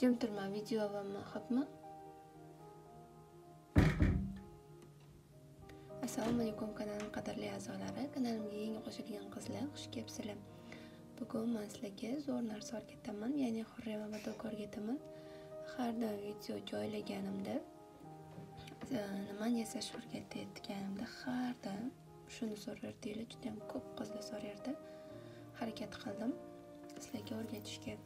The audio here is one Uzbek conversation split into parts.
Jim turma video va xo'pmi? Assalomu alaykum kanalim qadrli a'zolari. Kanalimga yangi qo'shilgan qizlar, xush kelibsizlar. Bugun men sizlarga zo'r narsa o'rgataman, ya'ni Hurriyam va Do'kor o'rgataman. Har doim video joylaganimda nimani yasash o'rgatayotganimda har doim shuni so'rardinglar, juda ham ko'p qizlar so'rardi. Harakat qildim sizlarga o'rgatishga.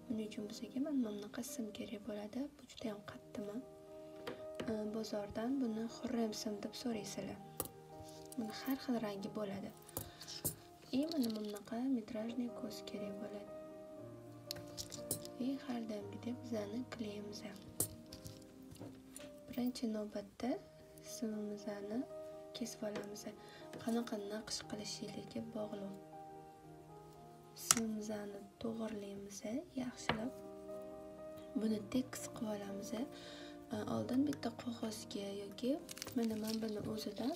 Buning uchun bizga mana bunaqa sim kerak bo'ladi. Bu juda ham qattimi? Bozordan buni Hurriyam sim deb so'raysizlar. Buni har xil rangi bo'ladi. Mana bunaqa metrajli ko'z kerak bo'ladi. Har doimgidek bizani kleyimiz. Birinchi navbatda simimizni kesib olamiz. Qanaqa naqsh qilishingiga bog'liq. Simimizni to'g'irlaymiz, yaxshilab. Buni tekis qilib olamiz. Oldin bitta qog'ozga yoki mana buni o'zidan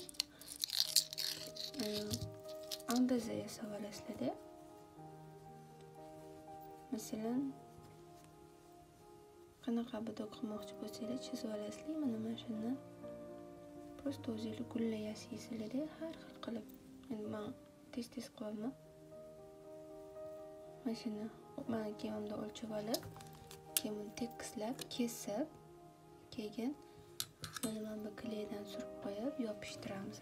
andaza yasab olasizlar. Masalan, qanaqa bidoq qilmoqchi bo'lsangiz chizib olasizlar. Mana shundan prosta o'zingiz gulla yasaysizlar, har xil qilib. Endi men tez qilaman. Mana shuni men kiyimimda o'lchab olib, keyin buni tekislab, kesib, keyin mana bu kleydan surib qo'yib yopishtiramiz.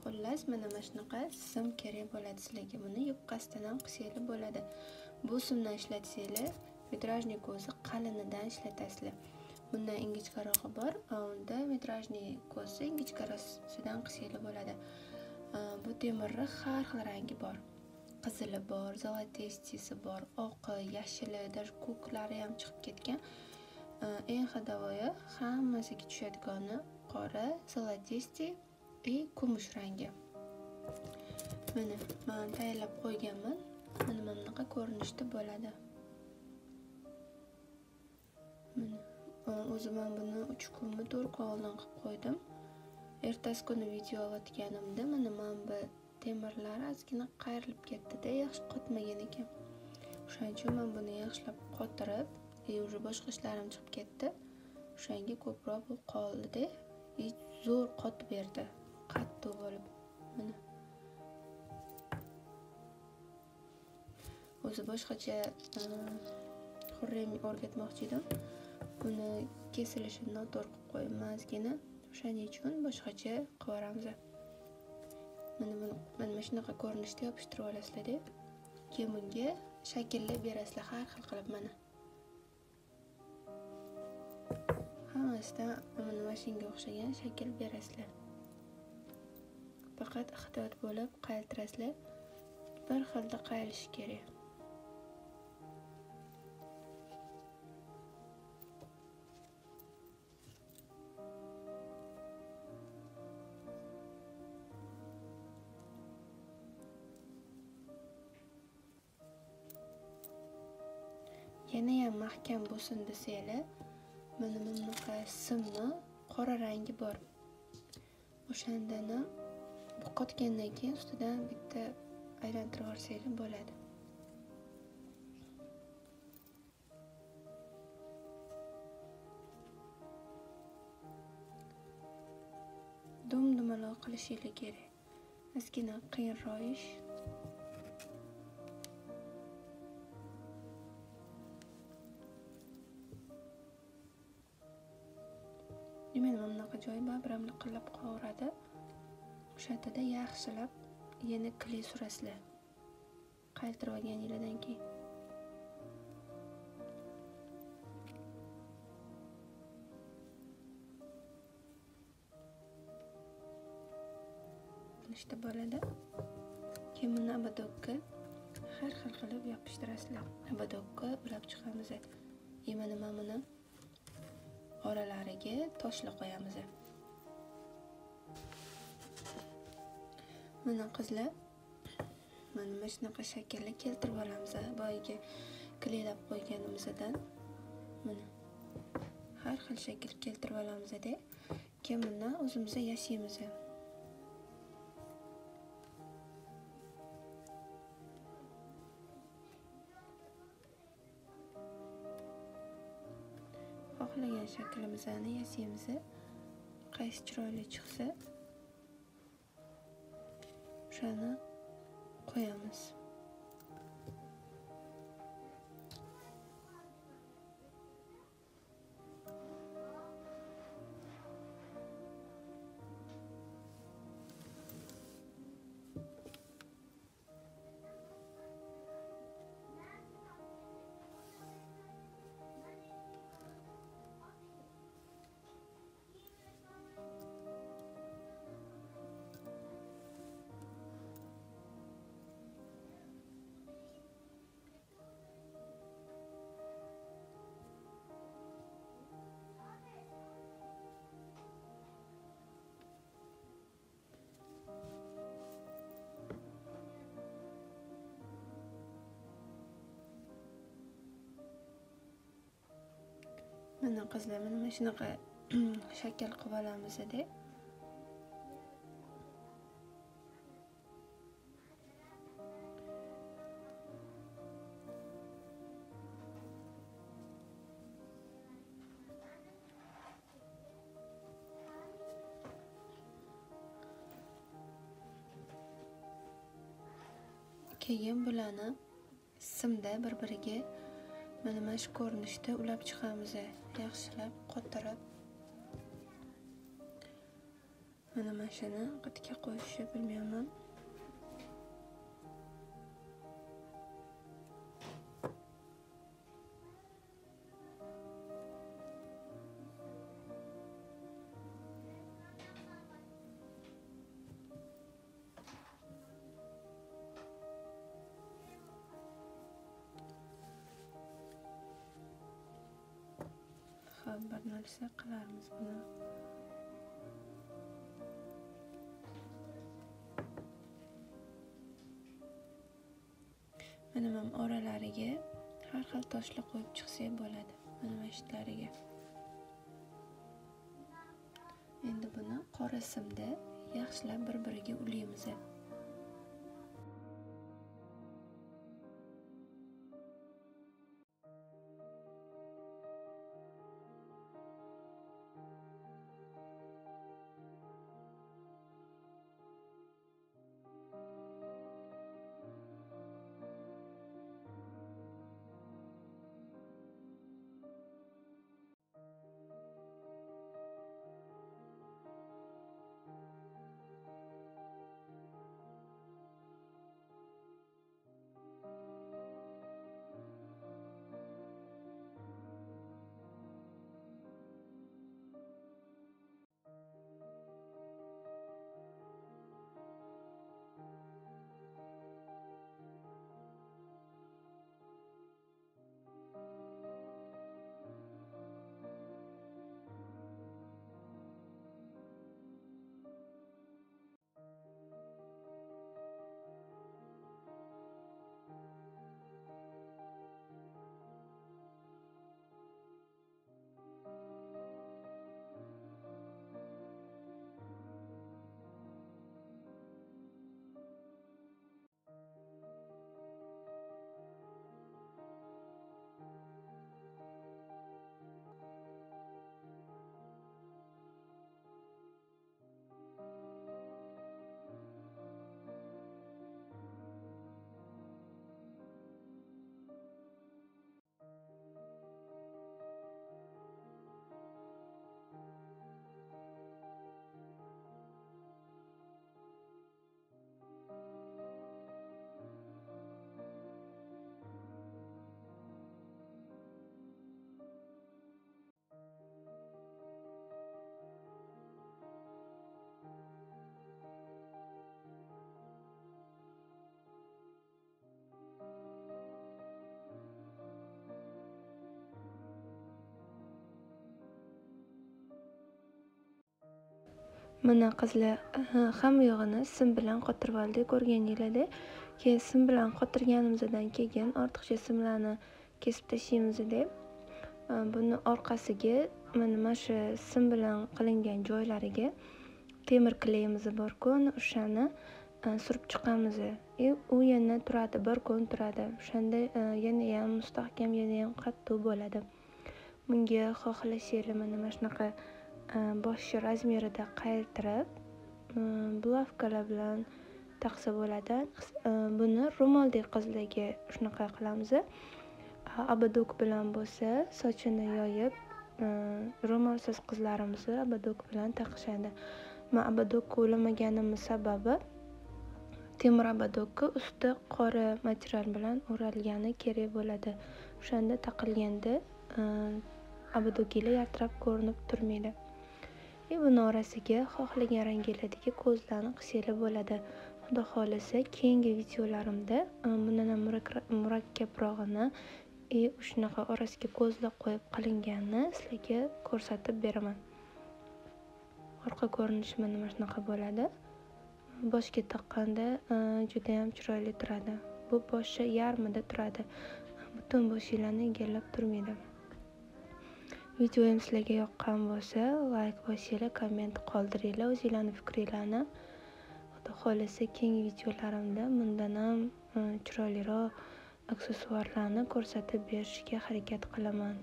Xullas, mana shunaqa sim kerak bo'ladi sizlarga. Buni yubqasidan ham qilsangiz bo'ladi. Bu simdan ishlatsanglar, metrajli ko'zi qalinidan ishlatasizlar. Bundan ingichkarog'i bor, unda metrajli ko'zi ingichkarasidan qilsangiz bo'ladi. Bu temirni har xil rangi bor. Qizili bor, zolotistisi bor, oqi, yashili, даже ko'klari ham chiqib ketgan. Eng xudavoyi hammasiga tushadigani qora, zolotisti va kumush rangi. Mana men tayyorlab qo'yganman. Mana bunaqa ko'rinishda bo'ladi. Mana o'zim ham buni 3 kunmi 4 kun oldin qilib qo'ydim. Ertasi kuni video olayotganimda mana men bu temirlar ozgina qayrilib ketdi-da, yaxshi qotmagan ekan. Shuning uchun men buni yaxshilab qotirib, уже boshqa ishlarim chiqib ketdi. O'shanga ko'proq bu qoldi-da, zo'r qotib berdi. Qattiq bo'lib. Mana. O'zi boshqacha Hurriyam o'rgatmoqchi edim. Buni kesilishini noto'g'ri qilib qo'ymasgina. O'shaning uchun boshqacha qilamiz. Mana shunaqa ko'rinishda yopishtirib olasizlar. Keyin bunga shakllar berasizlar har xil qilib mana. Hammasidan mana mashinaga o'xshagan shakl berasizlar. Faqat ehtiyot bo'lib qaytarasizlar. Bir xilda qayilishi kerak. Yana ham mahkam bo'lsin desanglar, mana bunaqa simni qora rangi bor. O'shandan bu qotgandan keyin ustidan bitta aylantirib olsangiz bo'ladi. Dum-dumaloq qilishingiz kerak. Ozgina qiyinroq ish. Mana bunaqa joy babram liqillab qovuradi. O'shatada yaxshilab yana kley surasizlar. Qaytirib olganingizdan keyin. Ishda bo'ladi. Keyin buni abadokka har xil qilib yopishtirasizlar. Abadokka ulab chiqamiz. Mana buni oralariga toshla qo'yamiz. Mana qizlar, mana shunaqa shaklni keltirib olamiz. Boyaga kleylab qo'yganimizdan mana har xil shakl keltirib olamiz-da. Keyin buni o'zimiz yasaymiz. xohlagan shaklimizni yasaymiz. Qaysi chiroyli chiqsa o'shani qo'yamiz. Mana qizlar, mana shunaqa shakl qilib olamiz-da. Keyin bularni simda bir-biriga mana shu ko'rinishda ulab chiqamiz. Yaxshilab qotirib. Mana shuni qatga qo'yishni bilmayman. Bir narsa qilarmiz buni. Mana men oralariga har xil toshlar qo'yib chiqsak bo'ladi. Mana mashtlariga. Endi buni qora simda yaxshilab bir-biriga ulaymiz. Mana qizlar, hamma yog'ini sim bilan qotirib oldik, ko'rganinglarda. Keyin sim bilan qotirganimizdan keyin ortiqcha simlarni kesib tashlaymiz-da. Buni orqasiga mana shu sim bilan qilingan joylariga temir klayimiz bor-ku, o'shani surib chiqamiz. U yana turadi, bir kun turadi. O'shanda yana ham mustahkam, yana ham qattiq bo'ladi. bunga xohlasanglar mana shunaqa bosh razmerida qaytirib bulavkalar bilan taqsa bo'ladi. Buni ro'moldek qizlarga shunaqa qilamiz. Abadok bilan bo'lsa sochini yoyib, ro'molsiz qizlarimiz abadok bilan taqishadi. Men abadokka ulamaganimning sababi temir abadokka usti qora material bilan o'ralgani kerak bo'ladi. O'shanda taqilganda abadoklar yartirab ko'rinib turmaydi. Buni orasiga xohlagan ranglardagi ko'zlarni qilsanglar bo'ladi. Xudo xolasa keyingi videolarimda bundan murakkabrog'ini shunaqa orasiga ko'zlar qo'yib qilinganini sizlarga ko'rsatib beraman. Orqa ko'rinishi mana shunaqa bo'ladi. Boshga taqqanda juda ham chiroyli turadi. Bu boshi yarmida turadi. Butun boshinglarni egallab turmaydi. Videoim sizlarga yoqqan bo'lsa, like bosinglar, komment qoldiringlar o'zingizlarning fikringlarni. Xudo xolasa keyingi videolarimda bundan ham chiroyliroq aksessuarlarni ko'rsatib berishga harakat qilaman.